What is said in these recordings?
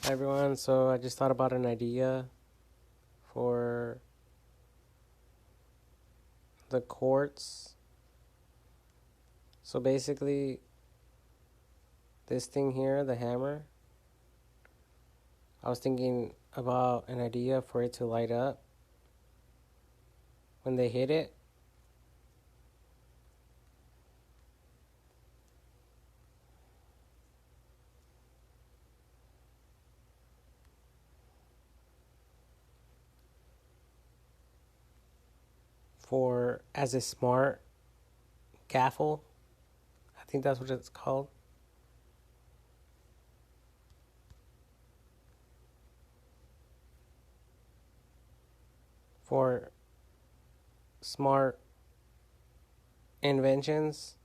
Hi everyone, so I just thought about an idea for the quartz. So basically, this thing here, the hammer, I was thinking about an idea for it to light up when they hit it. For as a smart gaffle, I think that's what it's called. For smart inventions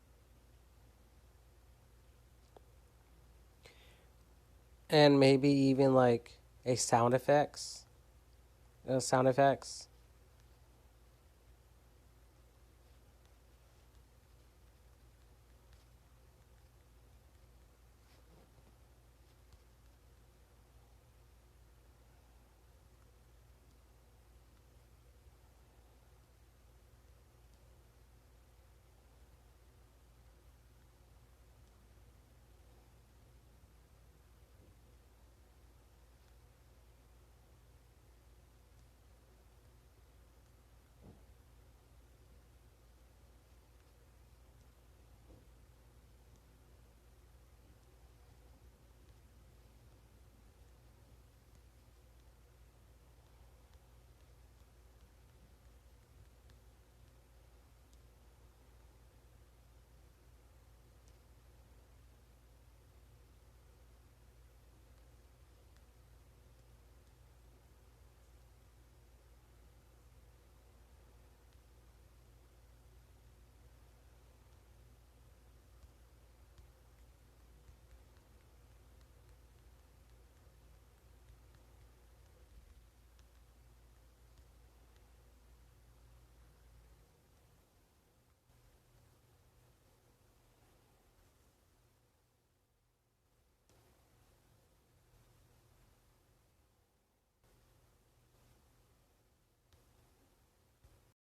and maybe even like a sound effects.